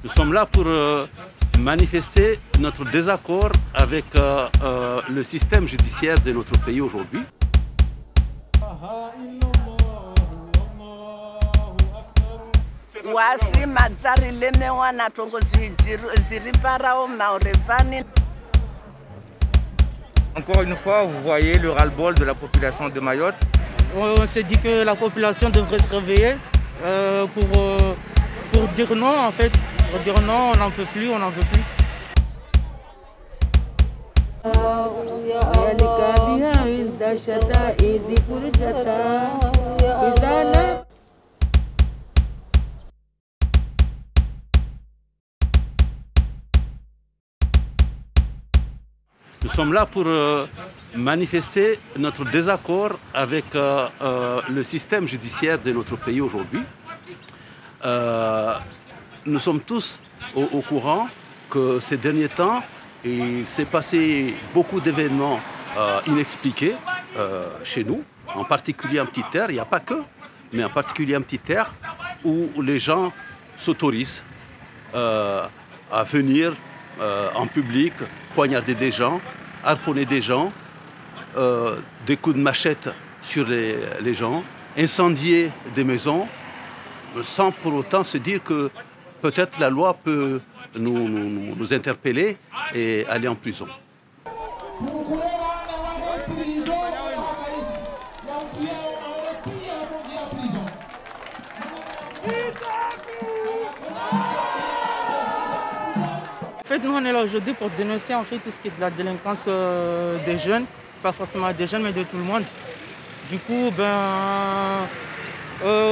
Nous sommes là pour manifester notre désaccord avec le système judiciaire de notre pays aujourd'hui. Encore une fois, vous voyez le ras-le-bol de la population de Mayotte. On s'est dit que la population devrait se réveiller pour dire non en fait. Pour dire non, on n'en peut plus, on n'en peut plus. Nous sommes là pour manifester notre désaccord avec le système judiciaire de notre pays aujourd'hui. Nous sommes tous au courant que ces derniers temps, il s'est passé beaucoup d'événements inexpliqués chez nous, en particulier en Petite Terre. Il n'y a pas que, mais en particulier en Petite Terre, où les gens s'autorisent à venir en public, poignarder des gens, harponner des gens, des coups de machette sur les gens, incendier des maisons, sans pour autant se dire que peut-être la loi peut nous interpeller et aller en prison. En fait, nous on est là aujourd'hui pour dénoncer en fait tout ce qui est de la délinquance des jeunes, pas forcément des jeunes mais de tout le monde. Du coup,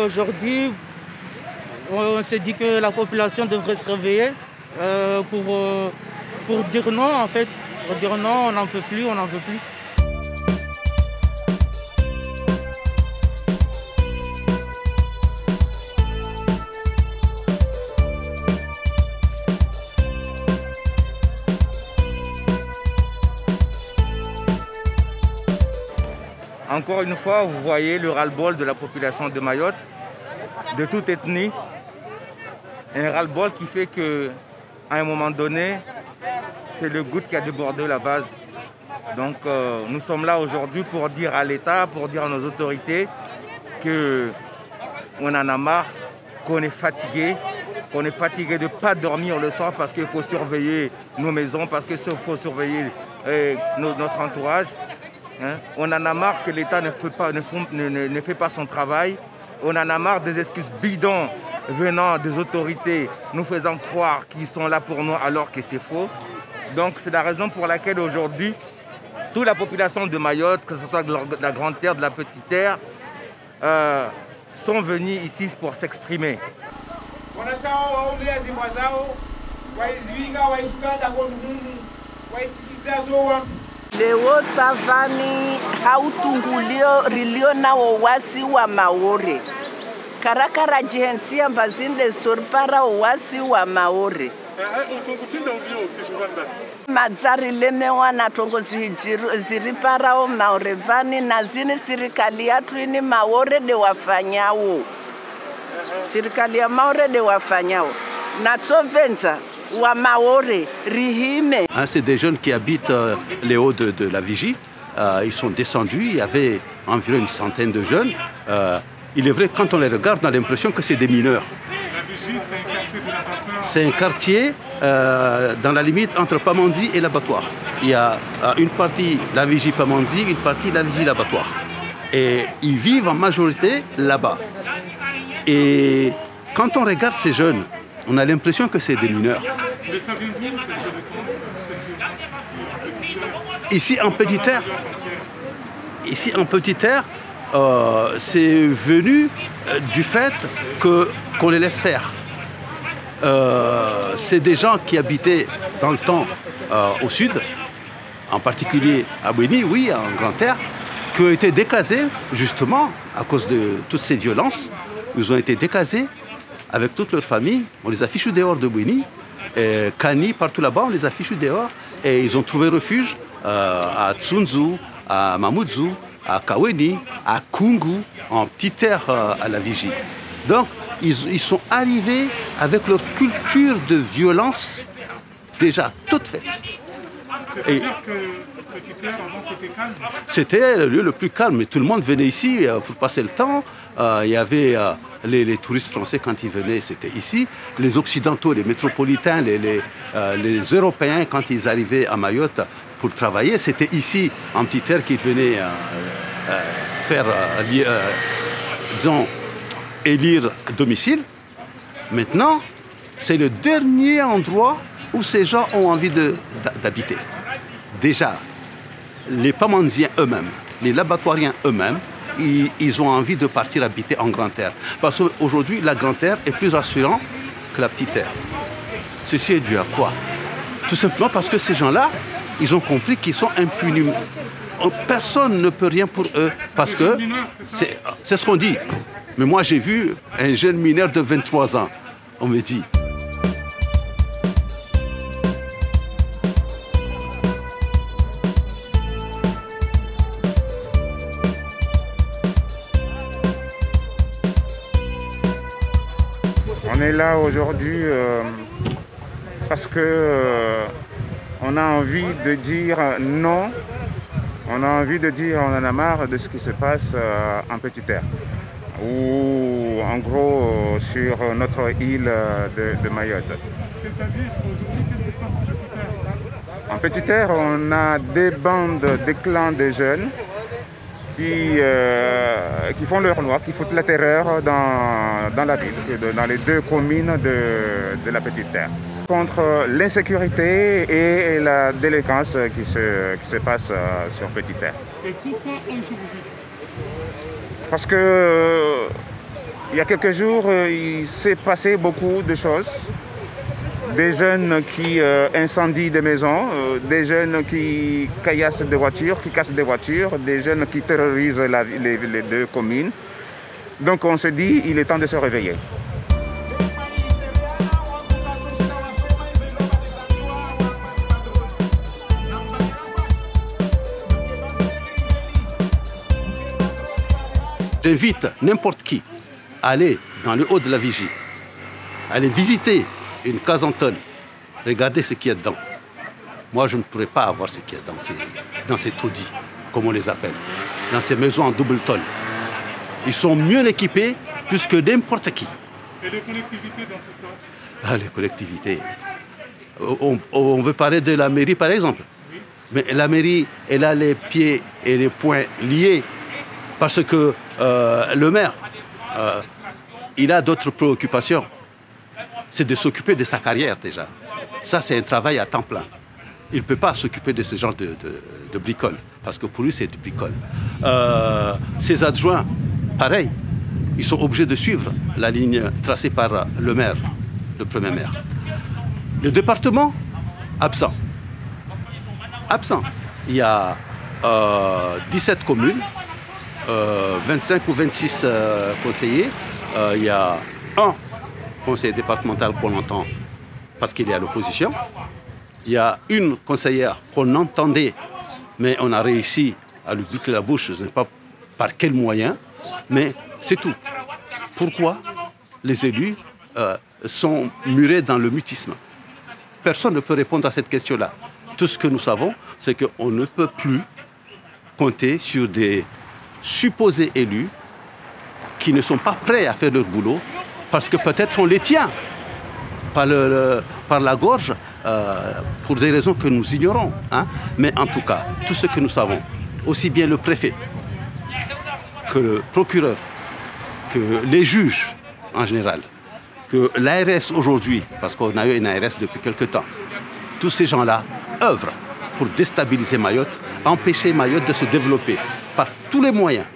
aujourd'hui, on s'est dit que la population devrait se réveiller pour dire non en fait. Pour dire non, on n'en peut plus, on n'en peut plus. Encore une fois, vous voyez le ras-le-bol de la population de Mayotte, de toute ethnie. Un ras-le-bol qui fait qu'à un moment donné, c'est le goutte qui a débordé la vase. Donc nous sommes là aujourd'hui pour dire à l'État, pour dire à nos autorités qu'on en a marre, qu'on est fatigué de ne pas dormir le soir parce qu'il faut surveiller nos maisons, parce qu'il faut surveiller notre entourage. Hein? On en a marre que l'État ne fait pas son travail. On en a marre des excuses bidons venant des autorités, nous faisant croire qu'ils sont là pour nous alors que c'est faux. Donc c'est la raison pour laquelle aujourd'hui, toute la population de Mayotte, que ce soit de la Grande Terre, de la Petite Terre, sont venus ici pour s'exprimer. Leo tsavani hautungulio rilio na wawasi wa Maore. Karakara jihensia mbazinde story para wawasi wa Maore. Madzari lemewa na tongo ziri para o Maore vani na zini sirikali yatu ini Maore de wafanyawo. Sirikali ya Maore de wafanyawo. Na tsovenza. C'est des jeunes qui habitent les hauts de la Vigie. Ils sont descendus, il y avait environ une centaine de jeunes. Il est vrai que quand on les regarde, on a l'impression que c'est des mineurs. C'est un quartier dans la limite entre Pamandzi et l'abattoir. Il y a une partie la Vigie Pamandzi, une partie la Vigie l'abattoir. Et ils vivent en majorité là-bas. Et quand on regarde ces jeunes, on a l'impression que c'est des mineurs. Ici en Petite Terre, c'est venu du fait qu'on les laisse faire. C'est des gens qui habitaient dans le temps au sud, en particulier à Bouéni, oui, en Grande Terre, qui ont été décasés justement à cause de toutes ces violences. Ils ont été décasés avec toute leur famille. On les a fichus dehors de Bouéni. Kani, partout là-bas, on les a fichus dehors. Et ils ont trouvé refuge à Tsunzu, à Mamoudzou, à Kaweni, à Kungu, en Petite Terre à la Vigie. Donc, ils sont arrivés avec leur culture de violence déjà toute faite. C'est-à-dire que Petit Terre, avant, c'était calme? C'était le lieu le plus calme. Tout le monde venait ici pour passer le temps. Il y avait les touristes français, quand ils venaient, c'était ici. Les Occidentaux, les métropolitains, les Européens, quand ils arrivaient à Mayotte pour travailler, c'était ici, en Petit Terre, qu'ils venaient faire, disons, élire domicile. Maintenant, c'est le dernier endroit où ces gens ont envie d'habiter. Déjà, les Pamanziens eux-mêmes, les Labattoiriens eux-mêmes, ils ont envie de partir habiter en Grande Terre. Parce qu'aujourd'hui, la Grande Terre est plus rassurante que la Petite Terre. Ceci est dû à quoi? Tout simplement parce que ces gens-là, ils ont compris qu'ils sont impunis. Personne ne peut rien pour eux, parce que c'est ce qu'on dit. Mais moi, j'ai vu un jeune mineur de 23 ans, on me dit. On est là aujourd'hui parce que on a envie de dire non. On a envie de dire on en a marre de ce qui se passe en Petit Terre. Ou en gros sur notre île de Mayotte. C'est-à-dire aujourd'hui, qu'est-ce qui se passe en Petit Terre? En Petit Terre, on a des bandes, des clans de jeunes qui font leur loi, qui foutent la terreur dans la ville, dans les deux communes de la Petite Terre. Contre l'insécurité et la délinquance qui se passe sur Petite Terre. Et pourquoi aujourd'hui? Parce que il y a quelques jours, il s'est passé beaucoup de choses. Des jeunes qui incendient des maisons, des jeunes qui caillassent des voitures, qui cassent des voitures, des jeunes qui terrorisent les deux communes. Donc on se dit, il est temps de se réveiller. J'invite n'importe qui à aller dans le haut de la Vigie, aller visiter une case en tonne, regardez ce qu'il y a dedans. Moi, je ne pourrais pas avoir ce qu'il y a dans ces taudis, comme on les appelle, dans ces maisons en double tonne. Ils sont mieux équipés plus que n'importe qui. Et les collectivités dans tout ça? Ah, les collectivités. On veut parler de la mairie, par exemple. Mais la mairie, elle a les pieds et les poings liés parce que le maire, il a d'autres préoccupations. C'est de s'occuper de sa carrière déjà. Ça, c'est un travail à temps plein. Il ne peut pas s'occuper de ce genre de bricole, parce que pour lui, c'est du bricole. Ses adjoints, pareil, ils sont obligés de suivre la ligne tracée par le maire, le premier maire. Le département, absent. Absent. Il y a 17 communes, 25 ou 26 conseillers. Il y a un conseiller départemental qu'on entend parce qu'il est à l'opposition. Il y a une conseillère qu'on entendait, mais on a réussi à lui boucler la bouche, je ne sais pas par quel moyen, mais c'est tout. Pourquoi les élus sont murés dans le mutisme? Personne ne peut répondre à cette question-là. Tout ce que nous savons, c'est qu'on ne peut plus compter sur des supposés élus qui ne sont pas prêts à faire leur boulot parce que peut-être on les tient par la gorge pour des raisons que nous ignorons. Hein. Mais en tout cas, tout ce que nous savons, aussi bien le préfet que le procureur, que les juges en général, que l'ARS aujourd'hui, parce qu'on a eu une ARS depuis quelque temps, tous ces gens-là œuvrent pour déstabiliser Mayotte, empêcher Mayotte de se développer par tous les moyens.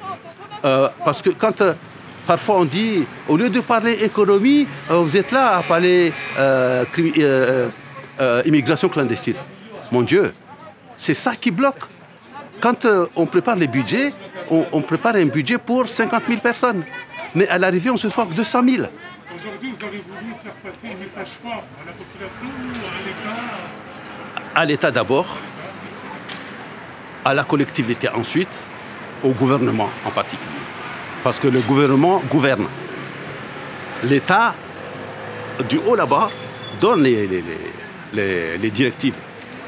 Parce que quand parfois on dit, au lieu de parler économie, vous êtes là à parler immigration clandestine. Mon Dieu, c'est ça qui bloque. Quand on prépare les budgets, on prépare un budget pour 50 000 personnes. Mais à l'arrivée, on se trouve 200 000. Aujourd'hui, vous avez voulu faire passer un message fort à la population ou à l'État? À l'État d'abord, à la collectivité ensuite, au gouvernement en particulier. Parce que le gouvernement gouverne. L'État du haut là-bas donne les directives.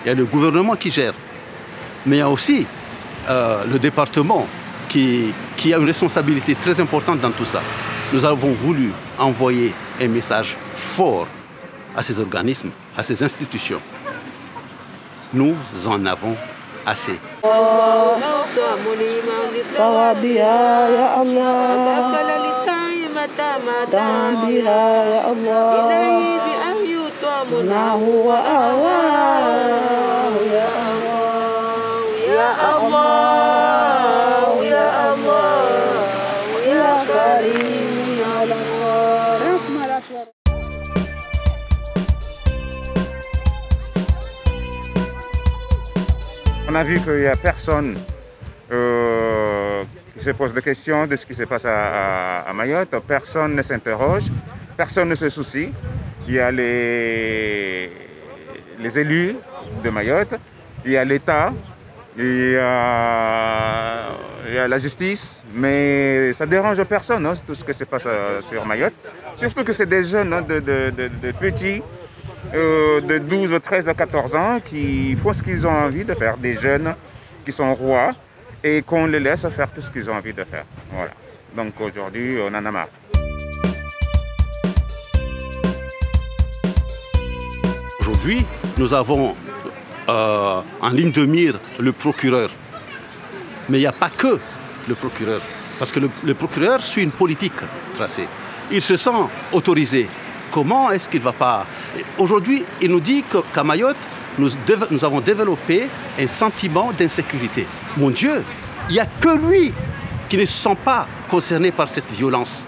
Il y a le gouvernement qui gère. Mais il y a aussi le département qui a une responsabilité très importante dans tout ça. Nous avons voulu envoyer un message fort à ces organismes, à ces institutions. Nous en avons assez. On a vu qu'il n'y a personne qui se pose des questions de ce qui se passe à Mayotte. Personne ne s'interroge, personne ne se soucie. Il y a les élus de Mayotte, il y a l'État, il y a la justice, mais ça ne dérange personne, hein, tout ce qui se passe sur Mayotte. Surtout que c'est des jeunes, hein, de petits, de 12, 13, 14 ans qui font ce qu'ils ont envie de faire, des jeunes qui sont rois et qu'on les laisse faire tout ce qu'ils ont envie de faire. Voilà. Donc aujourd'hui, on en a marre. Aujourd'hui, nous avons en ligne de mire le procureur. Mais il n'y a pas que le procureur, parce que le procureur suit une politique tracée. Il se sent autorisé. Comment est-ce qu'il ne va pas... Aujourd'hui, il nous dit qu'à Mayotte, nous avons développé un sentiment d'insécurité. Mon Dieu, il n'y a que lui qui ne se sent pas concerné par cette violence.